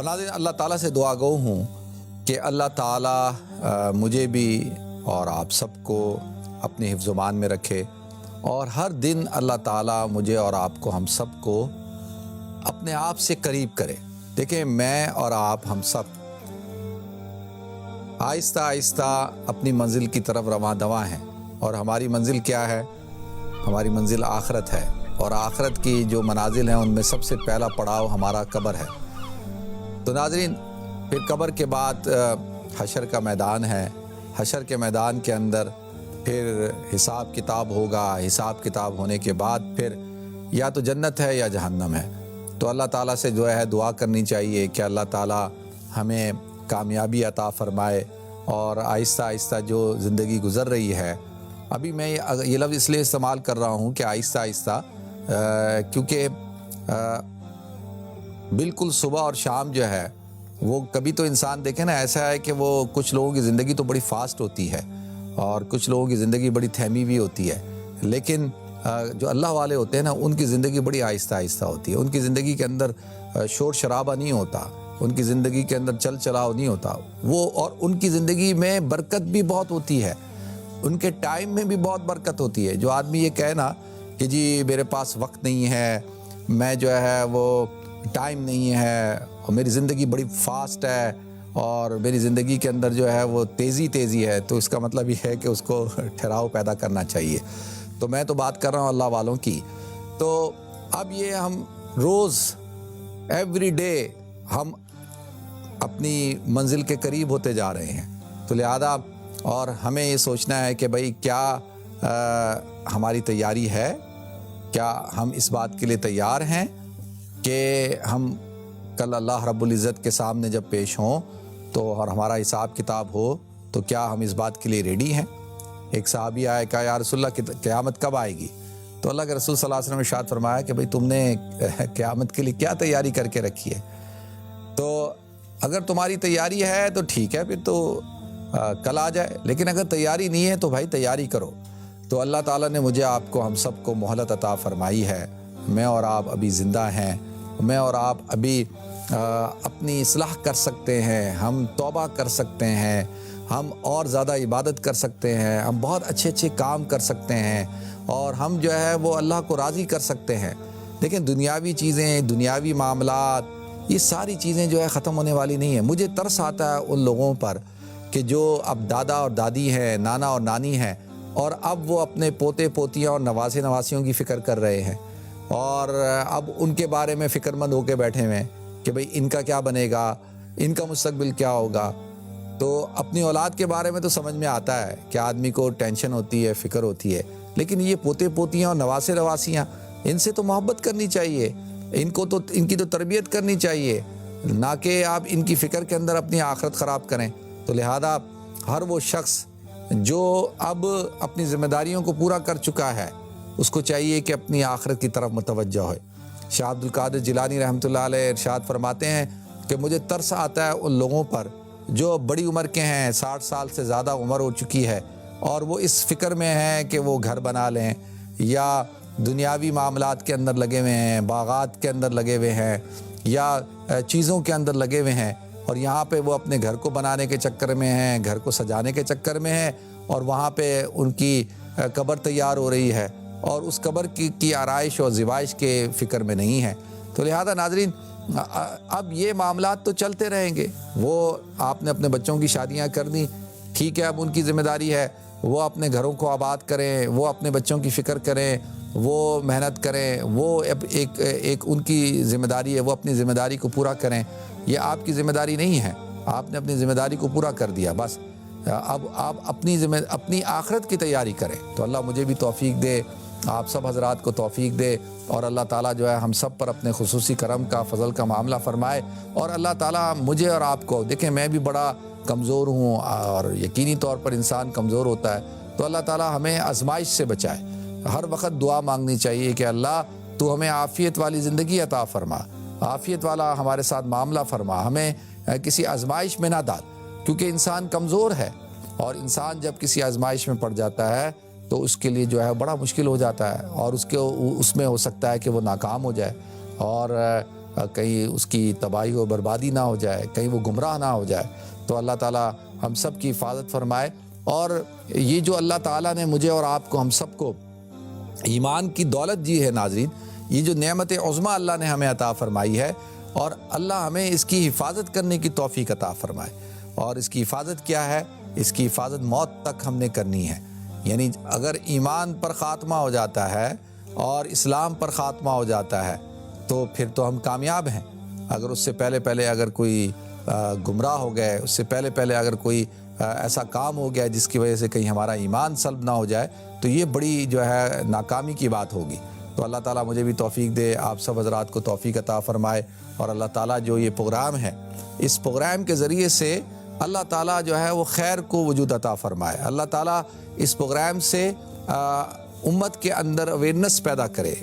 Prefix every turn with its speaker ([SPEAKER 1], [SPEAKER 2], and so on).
[SPEAKER 1] اور ناظرین، اللہ تعالیٰ سے دعا گو ہوں کہ اللہ تعالیٰ مجھے بھی اور آپ سب کو اپنے حفظ و امان میں رکھے، اور ہر دن اللہ تعالیٰ مجھے اور آپ کو، ہم سب کو اپنے آپ سے قریب کرے۔ دیکھیں، میں اور آپ ہم سب آہستہ آہستہ اپنی منزل کی طرف رواں دواں ہیں، اور ہماری منزل کیا ہے؟ ہماری منزل آخرت ہے، اور آخرت کی جو منازل ہیں ان میں سب سے پہلا پڑاؤ ہمارا قبر ہے۔ تو ناظرین، پھر قبر کے بعد حشر کا میدان ہے۔ حشر کے میدان کے اندر پھر حساب کتاب ہوگا۔ حساب کتاب ہونے کے بعد پھر یا تو جنت ہے یا جہنم ہے۔ تو اللہ تعالیٰ سے جو ہے دعا کرنی چاہیے کہ اللہ تعالیٰ ہمیں کامیابی عطا فرمائے، اور آہستہ آہستہ جو زندگی گزر رہی ہے، ابھی میں یہ لفظ اس لیے استعمال کر رہا ہوں کہ آہستہ آہستہ، کیونکہ بالکل صبح اور شام جو ہے وہ کبھی تو انسان دیکھیں نا، ایسا ہے کہ وہ کچھ لوگوں کی زندگی تو بڑی فاسٹ ہوتی ہے اور کچھ لوگوں کی زندگی بڑی تھیمی ہوئی ہوتی ہے، لیکن جو اللہ والے ہوتے ہیں نا، ان کی زندگی بڑی آہستہ آہستہ ہوتی ہے۔ ان کی زندگی کے اندر شور شرابہ نہیں ہوتا، ان کی زندگی کے اندر چل چلاؤ نہیں ہوتا وہ، اور ان کی زندگی میں برکت بھی بہت ہوتی ہے، ان کے ٹائم میں بھی بہت برکت ہوتی ہے۔ جو آدمی یہ کہے نا کہ جی میرے پاس وقت نہیں ہے، میں جو ہے وہ ٹائم نہیں ہے، اور میری زندگی بڑی فاسٹ ہے، اور میری زندگی کے اندر جو ہے وہ تیزی ہے، تو اس کا مطلب یہ ہے کہ اس کو ٹھہراؤ پیدا کرنا چاہیے۔ تو میں تو بات کر رہا ہوں اللہ والوں کی۔ تو اب یہ ہم روز ایوری ڈے ہم اپنی منزل کے قریب ہوتے جا رہے ہیں، تو لہذا اور ہمیں یہ سوچنا ہے کہ بھئی کیا ہماری تیاری ہے؟ کیا ہم اس بات کے لیے تیار ہیں کہ ہم کل اللہ رب العزت کے سامنے جب پیش ہوں تو اور ہمارا حساب کتاب ہو، تو کیا ہم اس بات کے لیے ریڈی ہیں؟ ایک صحابی آیا، کہا یا رسول اللہ قیامت کب آئے گی؟ تو اللہ کے رسول صلی اللہ علیہ وسلم نے ارشاد فرمایا کہ بھئی تم نے قیامت کے لیے کیا تیاری کر کے رکھی ہے؟ تو اگر تمہاری تیاری ہے تو ٹھیک ہے، پھر تو کل آ جائے، لیکن اگر تیاری نہیں ہے تو بھائی تیاری کرو۔ تو اللہ تعالیٰ نے مجھے آپ کو، ہم سب کو مہلت عطا فرمائی ہے۔ میں اور آپ ابھی زندہ ہیں، میں اور آپ ابھی اپنی اصلاح کر سکتے ہیں، ہم توبہ کر سکتے ہیں، ہم اور زیادہ عبادت کر سکتے ہیں، ہم بہت اچھے اچھے کام کر سکتے ہیں، اور ہم جو ہے وہ اللہ کو راضی کر سکتے ہیں۔ لیکن دنیاوی چیزیں، دنیاوی معاملات، یہ ساری چیزیں جو ہے ختم ہونے والی نہیں ہیں۔ مجھے ترس آتا ہے ان لوگوں پر کہ جو اب دادا اور دادی ہیں، نانا اور نانی ہیں، اور اب وہ اپنے پوتے پوتیاں اور نواسے نواسیوں کی فکر کر رہے ہیں، اور اب ان کے بارے میں فکر مند ہو کے بیٹھے ہوئے ہیں کہ بھئی ان کا کیا بنے گا، ان کا مستقبل کیا ہوگا۔ تو اپنی اولاد کے بارے میں تو سمجھ میں آتا ہے کہ آدمی کو ٹینشن ہوتی ہے، فکر ہوتی ہے، لیکن یہ پوتے پوتیاں اور نواسے نواسیاں، ان سے تو محبت کرنی چاہیے، ان کی تو تربیت کرنی چاہیے، نہ کہ آپ ان کی فکر کے اندر اپنی آخرت خراب کریں۔ تو لہذا ہر وہ شخص جو اب اپنی ذمہ داریوں کو پورا کر چکا ہے، اس کو چاہیے کہ اپنی آخرت کی طرف متوجہ ہوئے۔ شاہ عبد القادر جیلانی رحمۃ اللہ علیہ ارشاد فرماتے ہیں کہ مجھے ترس آتا ہے ان لوگوں پر جو بڑی عمر کے ہیں، 60 سال سے زیادہ عمر ہو چکی ہے، اور وہ اس فکر میں ہیں کہ وہ گھر بنا لیں، یا دنیاوی معاملات کے اندر لگے ہوئے ہیں، باغات کے اندر لگے ہوئے ہیں، یا چیزوں کے اندر لگے ہوئے ہیں، اور یہاں پہ وہ اپنے گھر کو بنانے کے چکر میں ہیں، گھر کو سجانے کے چکر میں ہیں، اور وہاں پہ ان کی قبر تیار ہو رہی ہے، اور اس قبر کی آرائش اور زیبائش کے فکر میں نہیں ہے۔ تو لہذا ناظرین، اب یہ معاملات تو چلتے رہیں گے۔ وہ آپ نے اپنے بچوں کی شادیاں کر دیں، ٹھیک ہے، اب ان کی ذمہ داری ہے وہ اپنے گھروں کو آباد کریں، وہ اپنے بچوں کی فکر کریں، وہ محنت کریں، وہ ایک ان کی ذمہ داری ہے، وہ اپنی ذمہ داری کو پورا کریں۔ یہ آپ کی ذمہ داری نہیں ہے، آپ نے اپنی ذمہ داری کو پورا کر دیا، بس اب آپ اپنی آخرت کی تیاری کریں۔ تو اللہ مجھے بھی توفیق دے، آپ سب حضرات کو توفیق دے، اور اللہ تعالیٰ جو ہے ہم سب پر اپنے خصوصی کرم کا، فضل کا معاملہ فرمائے، اور اللہ تعالیٰ مجھے اور آپ کو، دیکھیں میں بھی بڑا کمزور ہوں، اور یقینی طور پر انسان کمزور ہوتا ہے، تو اللہ تعالیٰ ہمیں آزمائش سے بچائے۔ ہر وقت دعا مانگنی چاہیے کہ اللہ تو ہمیں عافیت والی زندگی عطا فرما، عافیت والا ہمارے ساتھ معاملہ فرما، ہمیں کسی آزمائش میں نہ ڈال، کیونکہ انسان کمزور ہے، اور انسان جب کسی آزمائش میں پڑ جاتا ہے تو اس کے لیے جو ہے بڑا مشکل ہو جاتا ہے، اور اس میں ہو سکتا ہے کہ وہ ناکام ہو جائے، اور کہیں اس کی تباہی و بربادی نہ ہو جائے، کہیں وہ گمراہ نہ ہو جائے۔ تو اللہ تعالیٰ ہم سب کی حفاظت فرمائے۔ اور یہ جو اللہ تعالیٰ نے مجھے اور آپ کو، ہم سب کو ایمان کی دولت دی ہے ناظرین، یہ جو نعمت عظمیٰ اللہ نے ہمیں عطا فرمائی ہے، اور اللہ ہمیں اس کی حفاظت کرنے کی توفیق عطا فرمائے۔ اور اس کی حفاظت کیا ہے؟ اس کی حفاظت موت تک ہم نے کرنی ہے۔ یعنی اگر ایمان پر خاتمہ ہو جاتا ہے اور اسلام پر خاتمہ ہو جاتا ہے تو پھر تو ہم کامیاب ہیں۔ اگر اس سے پہلے اگر کوئی گمراہ ہو گئے، اس سے پہلے اگر کوئی ایسا کام ہو گیا جس کی وجہ سے کہیں ہمارا ایمان سلب نہ ہو جائے، تو یہ بڑی جو ہے ناکامی کی بات ہوگی۔ تو اللہ تعالیٰ مجھے بھی توفیق دے، آپ سب حضرات کو توفیق عطا فرمائے۔ اور اللہ تعالیٰ جو یہ پروگرام ہے، اس پروگرام کے ذریعے سے اللہ تعالیٰ جو ہے وہ خیر کو وجود عطا فرمائے۔ اللہ تعالیٰ اس پروگرام سے امت کے اندر اویئرنیس پیدا کرے۔